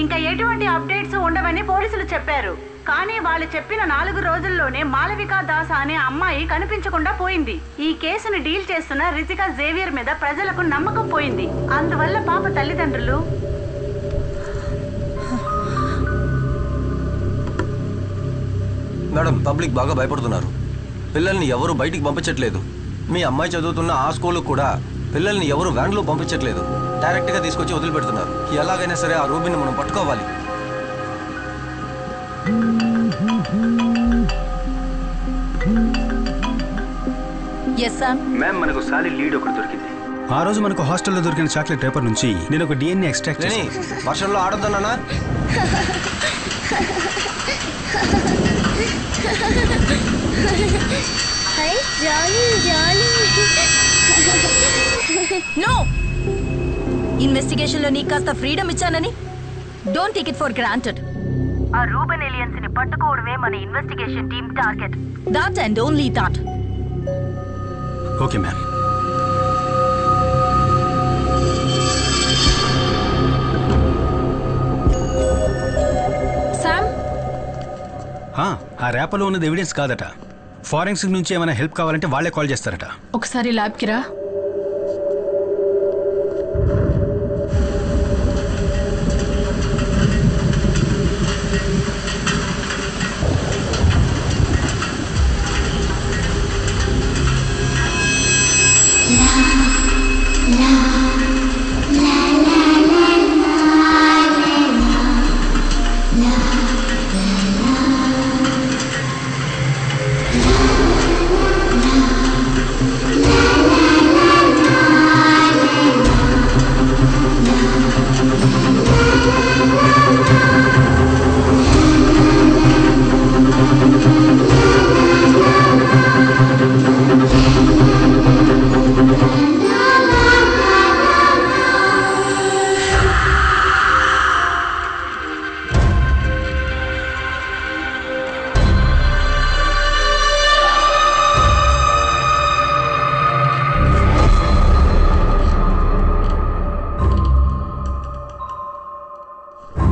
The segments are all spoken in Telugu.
ఇంకా ఎటువంటి అప్డేట్స్ ఉండవని పోలీసులు చెప్పారు. కానీ వాళ్ళు చెప్పిన 4 రోజుల్లోనే మాలవికా దాస్ అనే అమ్మాయి కనిపించకుండా పోయింది. ఈ కేసును డీల్ చేస్తున్న రితికా జేవియర్ మీద ప్రజలకు నమ్మకం పోయింది. అందువల్ల పాప తల్లిదండ్రులు మేడం, పబ్లిక్ బాగా భయపడుతున్నారు. పిల్లల్ని ఎవరు బయటికి పంపించట్లేదు. మీ అమ్మాయి చదువుతున్న ఆ స్కూల్ కూడా పిల్లల్ని ఎవరు వ్యాన్లో పంపించట్లేదు. డైరెక్ట్గా తీసుకొచ్చి వదిలిపెడుతున్నారు. ఎలాగైనా సరే ఆ రూబీని మనం పట్టుకోవాలి. మనకు సాలిడ్ లీడ్ ఒకటి దొరికింది. ఆ రోజు మనకు హాస్టల్లో దొరికిన చాక్లెట్ పేపర్ నుంచి నేను ఒక DNA ఎక్స్ట్రాక్ట్ చేశాను. వర్షంలో ఆడొద్దన్నా? నో, ఇన్వెస్టిగేషన్ లో నీకు కాస్త ఫ్రీడమ్ ఇచ్చానని don't take it for granted. ఆ రూబెన్ ఏలియన్స్ ని పట్టుకోవడమే మన investigation team target. That and only that. Okay ma'am. Sam, ఆ ర్యాపర్లో ఉన్నది ఎవిడెన్స్ కాదట. ఫారెన్సిక్ నుంచి ఏమైనా హెల్ప్ కావాలంటే వాళ్ళే కాల్ చేస్తారట. ఒకసారి ల్యాబ్కి రా.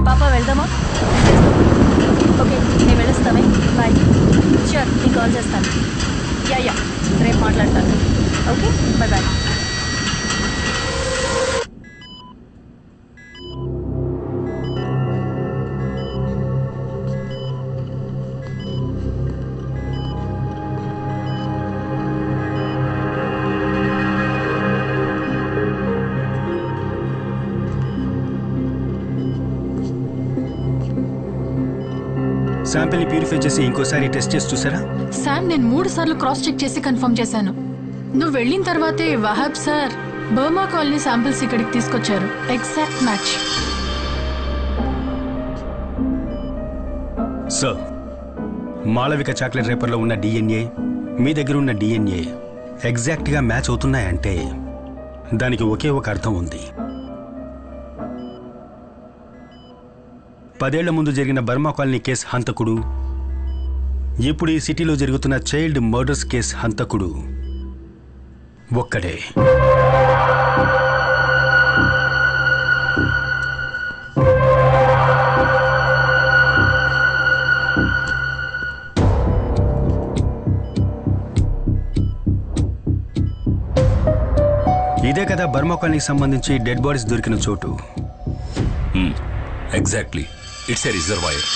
పాపా వెళ్దామా? ఓకే, నేను వెళ్ళొస్తామే. బాయ్. షూర్, నీకు కాల్ చేస్తాను. యా రేపు మాట్లాడతాను. Okay, bye bye. శాంపిల్ని ప్యూరిఫై చేసి ఇంకోసారి టెస్ట్ చేసి చూసారా? శామ్, నేను 3 సార్లు క్రాస్ చెక్ చేసి కన్ఫర్మ్ చేశాను. నువ్వు వెళ్ళిన తర్వాతే Wahab sir Burma colony samples ఇక్కడికి తీసుకొచ్చారు. Exact match. Sir, Malavika chocolate రేపర్లో ఉన్న DNA మీ దగ్గర ఉన్న DNA ఎగ్జాక్ట్గా మ్యాచ్ అవుతున్నాయంటే దానికి ఒకే ఒక అర్థం ఉంది. 10 ఏళ్ల ముందు జరిగిన బర్మా కాలనీ కేసు హంతకుడు, ఇప్పుడు ఈ సిటీలో జరుగుతున్న చైల్డ్ మర్డర్స్ కేసు హంతకుడు ఒక్కడే. ఇదే కదా బర్మా కాలనీకి సంబంధించి డెడ్ బాడీస్ దొరికిన చోటు. Exactly, it's a reservoir.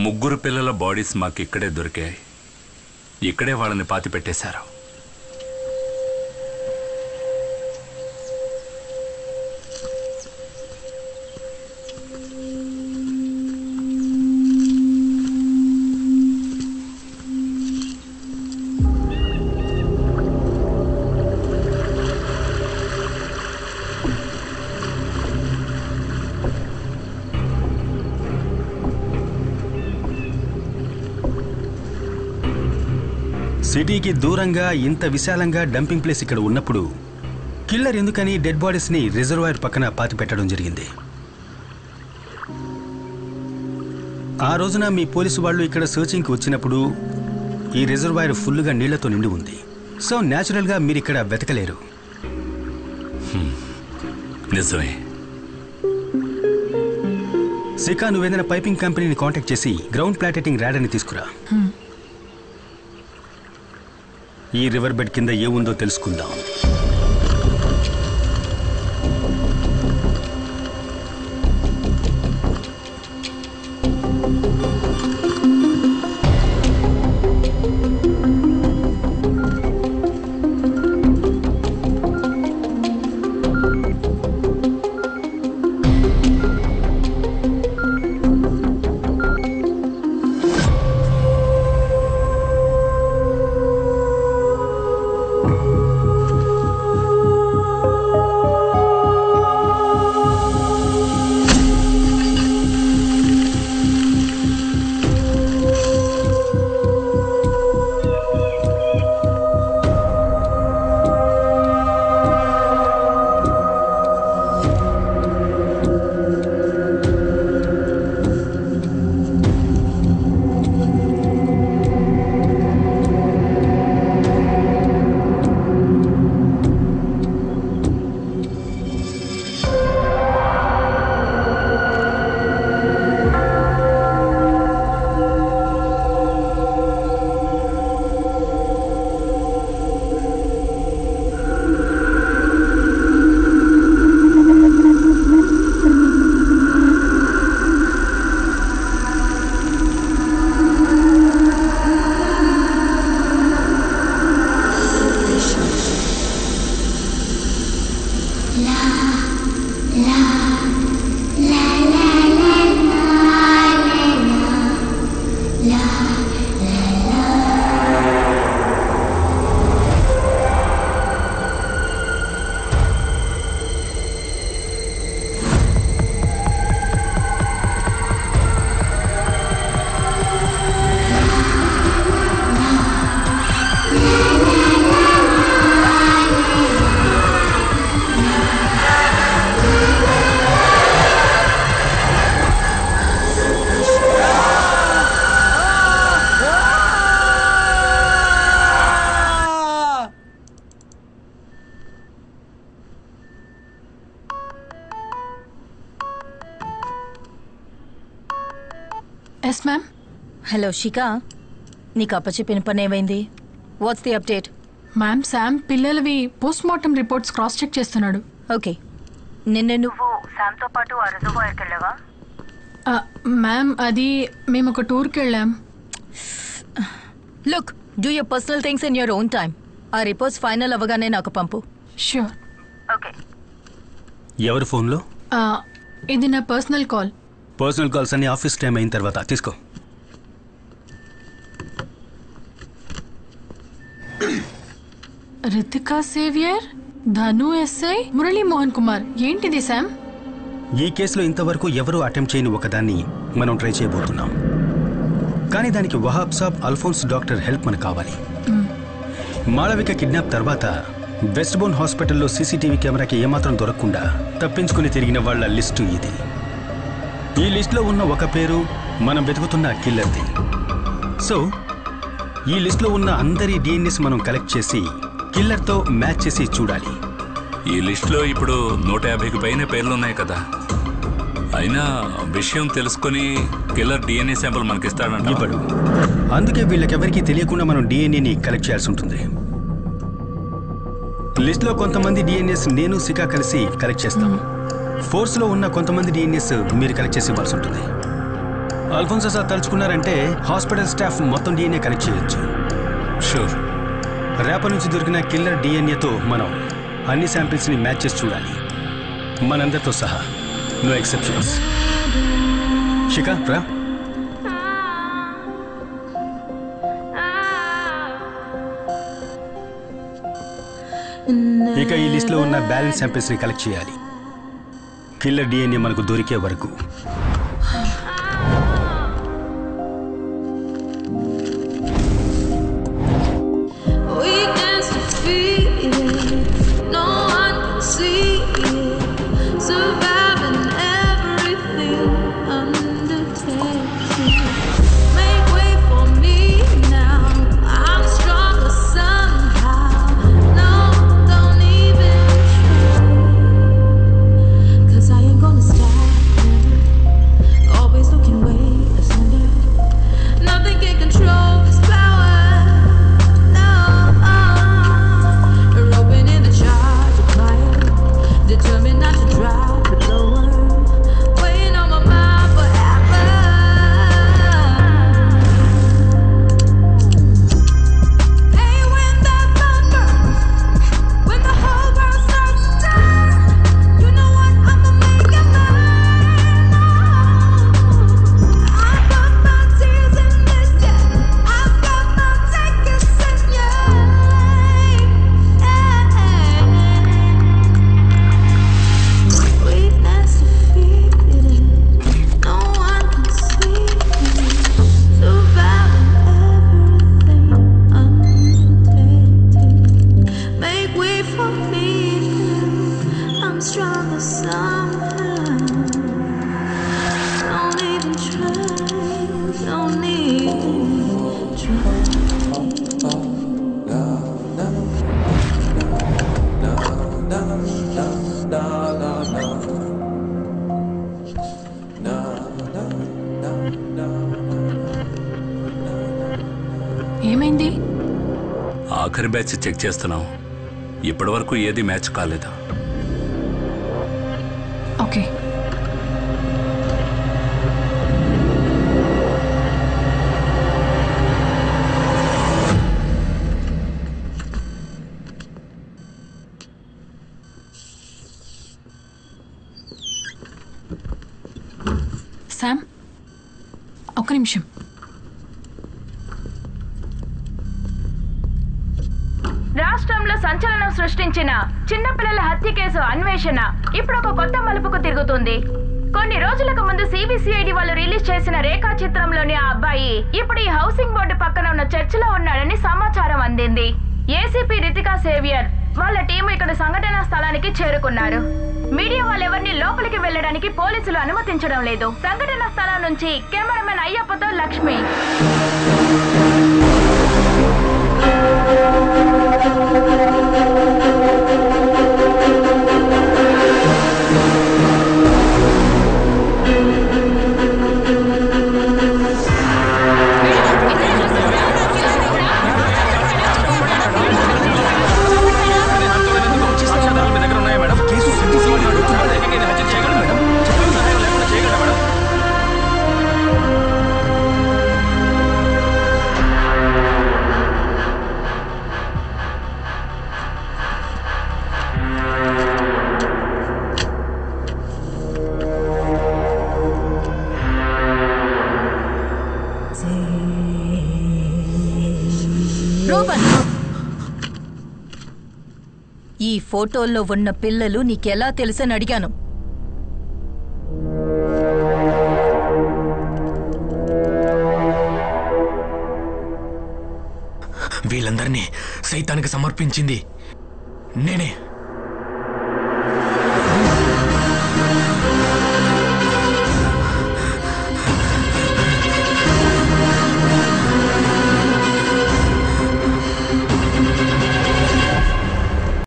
ముగ్గురు పిల్లల బాడీస్ మాకు ఇక్కడే దొరికాయి. ఇక్కడే వాళ్ళని పాతి పెట్టేశారు. సిటీకి దూరంగా ఇంత విశాలంగా డంపింగ్ ప్లేస్ ఇక్కడ ఉన్నప్పుడు కిల్లర్ ఎందుకని డెడ్ బాడీస్ని రిజర్వాయర్ పక్కన పాతి పెట్టడం జరిగింది? ఆ రోజున మీ పోలీసు వాళ్ళు ఇక్కడ సర్చింగ్కి వచ్చినప్పుడు ఈ రిజర్వాయర్ ఫుల్గా నీళ్లతో నిండి ఉంది. సో న్యాచురల్గా మీరు ఇక్కడ వెతకలేరు. నిజమే. శిఖా, నువ్వేదైనా పైపింగ్ కంపెనీని కాంటాక్ట్ చేసి గ్రౌండ్ ప్లాటెటింగ్ ర్యాడర్ని తీసుకురా. ఈ రివర్ బెడ్ కింద ఏముందో తెలుసుకుందాం. Yes ma'am. హలో శిఖా, నీకు అప్పచెప్పిన పని ఏమైంది? What's the update? Ma'am, Sam పిల్లలవి post mortem reports cross check చేస్తున్నాడు. ఓకే, నిన్న నువ్వు శామ్తో పాటు ఆ రిజర్వాయర్కి వెళ్ళావా? మ్యామ్, అది మేము ఒక టూర్కి వెళ్ళాం. Look, do your personal things in your own time. ఆ రిపోర్ట్స్ ఫైనల్ అవ్వగానే నాకు పంపు. ష్యూర్. ఓకే. ఎవరి ఫోన్లో? ఇది నా పర్సనల్ కాల్. పర్సనల్ కాల్స్ అన్ని ఆఫీస్ టైం అయిన తర్వాత తీసుకో. రితికా సేవియర్, ధను ఎస్ఐ, మురళీ మోహన్ కుమార్. ఏంటిది శామ్? ఈ కేసులో ఇంతవరకు ఎవరూ అటెంప్ట్ చేయని ఒకదాన్ని మనం ట్రై చేయబోతున్నాం. కానీ దానికి వహాబ్ సాబ్, అల్ఫోన్స్ డాక్టర్ హెల్ప్ మనకు కావాలి. మాళవిక కిడ్నాప్ తర్వాత వెస్ట్ బోన్ హాస్పిటల్లో సీసీటీవీ కెమెరాకి ఏమాత్రం దొరకకుండా తప్పించుకుని తిరిగిన వాళ్ల లిస్టు ఇది. ఈ లిస్టులో ఉన్న ఒక పేరు మనం వెతుకుతున్న కిల్లర్ది. సో ఈ లిస్టులో ఉన్న అందరి డిఎన్ఏస్ మనం కలెక్ట్ చేసి కిల్లర్తో మ్యాచ్ చేసి చూడాలి. ఈ లిస్టులో ఇప్పుడు 150కి పైన పేర్లున్నాయి కదా. అయినా విషయం తెలుసుకుని కిల్లర్ డిఎన్ఏ శాంపుల్ మనకిస్తాడంట. ఇప్పుడు అందుకే వీళ్ళకెవరికీ తెలియకుండా మనం డిఎన్ఏని కలెక్ట్ చేయాల్సి ఉంటుంది. లిస్టులో కొంతమంది డిఎన్ఏస్ నేను శిఖా కలిసి కలెక్ట్ చేస్తాం. ఫోర్స్లో ఉన్న కొంతమంది డిఎన్ఏస్ మీరు కలెక్ట్ చేసి ఇవ్వాల్సి ఉంటుంది. అల్ఫోన్సో సార్ తలుచుకున్నారంటే హాస్పిటల్ స్టాఫ్ మొత్తం డిఎన్ఏ కలెక్ట్ చేయొచ్చు. షూర్. రేపటి నుంచి దొరికిన కిల్లర్ డిఎన్ఏతో మనం అన్ని శాంపిల్స్ని మ్యాచ్ చేసి చూడాలి, మనందరితో సహా. No exceptions. శిఖా రా. ఇక ఈ లిస్ట్లో ఉన్న బ్యాలెన్స్ శాంపిల్స్ని కలెక్ట్ చేయాలి, కిల్లర్ డిఎన్ఏ మనకు దొరికే వరకు. Make way for me now. I'm stronger somehow. ఆఖరి బ్యాచ్ చెక్ చేస్తున్నాం. ఇప్పటి వరకు ఏది మ్యాచ్ కాలేదు. ఓకే. శామ్, ఒక్క నిమిషం. రాష్ట్రంలో సంచలనం సృష్టించిన చిన్నపిల్లల హత్య కేసు అన్వేషణ ఇప్పుడు ఒక కొత్త మలుపుకు తిరుగుతుంది. కొన్ని రోజులకు ముందు సిబిసిఐడి వాళ్ళు రిలీజ్ చేసిన రేఖా చిత్రంలోని ఆ అబ్బాయి ఇప్పుడు ఈ హౌసింగ్ బోర్డు పక్కన ఉన్న చర్చిలో ఉన్నాడని సమాచారం అందింది. ఏసీపీ రితికా సేవియర్ వాళ్ళ టీం ఇక్కడ సంఘటనా స్థలానికి చేరుకున్నారు. మీడియా వాళ్ళెవరిని లోపలికి వెళ్లడానికి పోలీసులు అనుమతించడం లేదు. సంఘటన స్థలం నుంచి కెమెరామెన్ అయ్యప్పతో లక్ష్మి. ఈ ఫోటోల్లో ఉన్న పిల్లలు నీకెలా తెలుసని అడిగాను. వీళ్ళందరినీ సైతానికి సమర్పించింది నేనే.